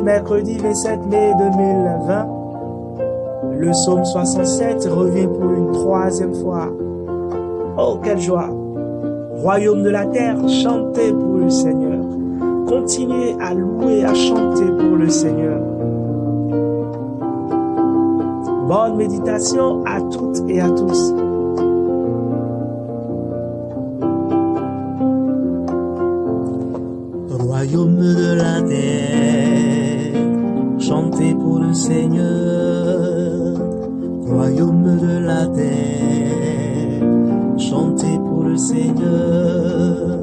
mercredi 27 mai 2020, le psaume 67 revient pour une troisième fois. Oh, quelle joie! Royaume de la terre, chantez pour le Seigneur. Continuez à louer, à chanter pour le Seigneur. Bonne méditation à toutes et à tous. Royaume de la terre, chantez pour le Seigneur. Royaume de la terre, chantez pour le Seigneur.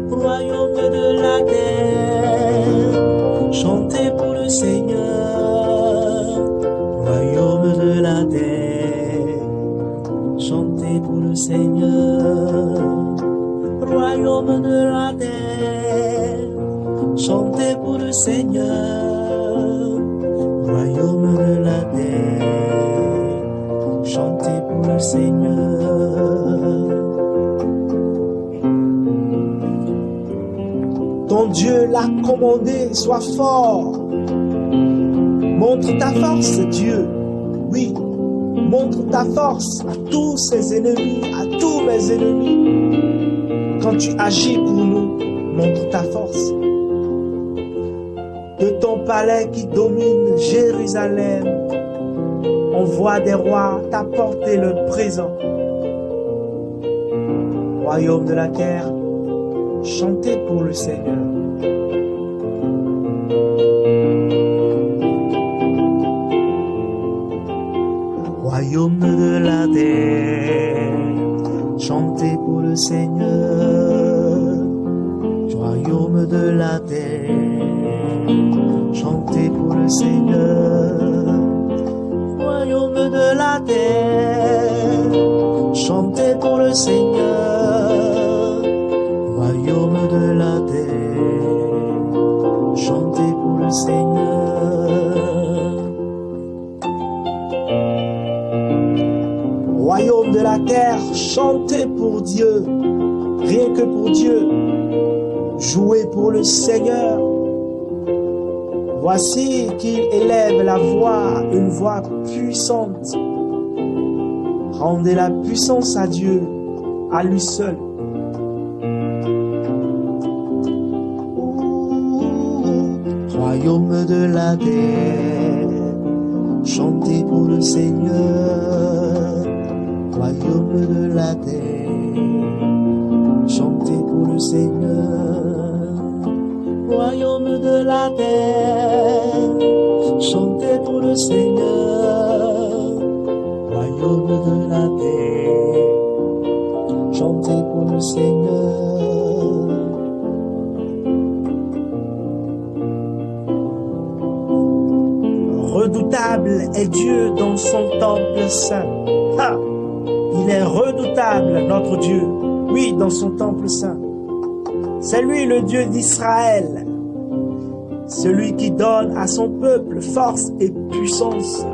Royaume de la terre, chantez pour le Seigneur. Royaume de la terre, chantez pour le Seigneur. Royaume de la terre, chantez pour le Seigneur. Royaume de la terre, chantez pour le Seigneur. Ton Dieu l'a commandé, sois fort. Montre ta force, Dieu. Oui, montre ta force à tous ses ennemis, à tous mes ennemis. Quand tu agis pour nous, montre ta force. De ton palais qui domine Jérusalem, on voit des rois t'apporter le présent. Royaume de la terre, chantez pour le Seigneur. Royaume de la terre, chantez pour le Seigneur. Royaume de la terre, chantez pour le Seigneur. Royaume de la terre, chantez pour le Seigneur. Royaume de la terre, chantez pour le Seigneur. Royaume de la terre, chantez pour Dieu, rien que pour Dieu. Jouez pour le Seigneur. Voici qu'il élève la voix, une voix puissante. Rendez la puissance à Dieu, à lui seul. Royaume de la terre, chantez pour le Seigneur. Royaume de la terre, chantez pour le Seigneur. Royaume de la terre, chantez pour le Seigneur. Royaume de la terre, chantez pour le Seigneur. Redoutable est Dieu dans son temple saint. Ah, il est redoutable, notre Dieu, oui, dans son temple saint. C'est lui le Dieu d'Israël, celui qui donne à son peuple force et puissance.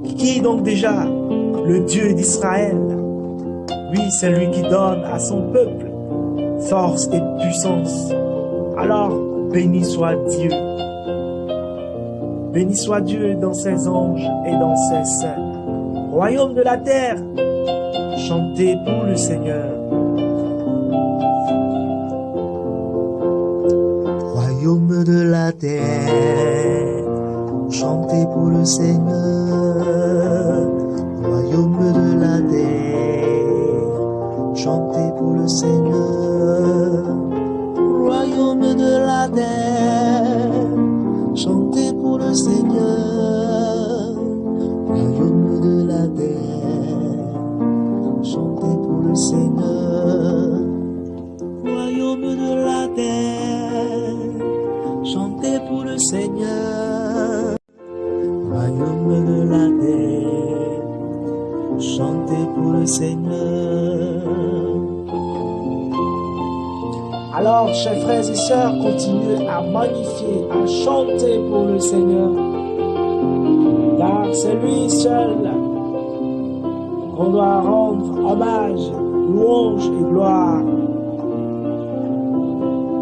Qui donc déjà? Le Dieu d'Israël. Oui, c'est lui qui donne à son peuple force et puissance. Alors, béni soit Dieu. Béni soit Dieu dans ses anges et dans ses saints. Royaume de la terre, chantez pour le Seigneur. Royaume de la terre, chantez pour le Seigneur. Royaume de la terre, chantez pour le Seigneur. Royaume de la terre, chantez pour le Seigneur. Royaume de la terre, chantez pour le Seigneur. Royaume de la terre, chantez pour le Seigneur. Royaume de la terre, chantez pour le Seigneur. Alors, chers frères et sœurs, continuez à magnifier, à chanter pour le Seigneur. Car c'est lui seul qu'on doit rendre hommage, louange et gloire.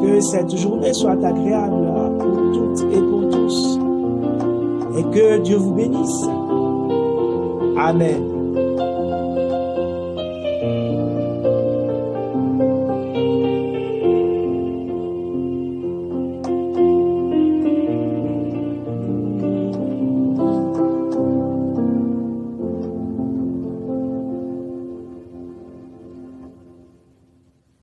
Que cette journée soit agréable pour toutes et pour tous. Et que Dieu vous bénisse. Amen.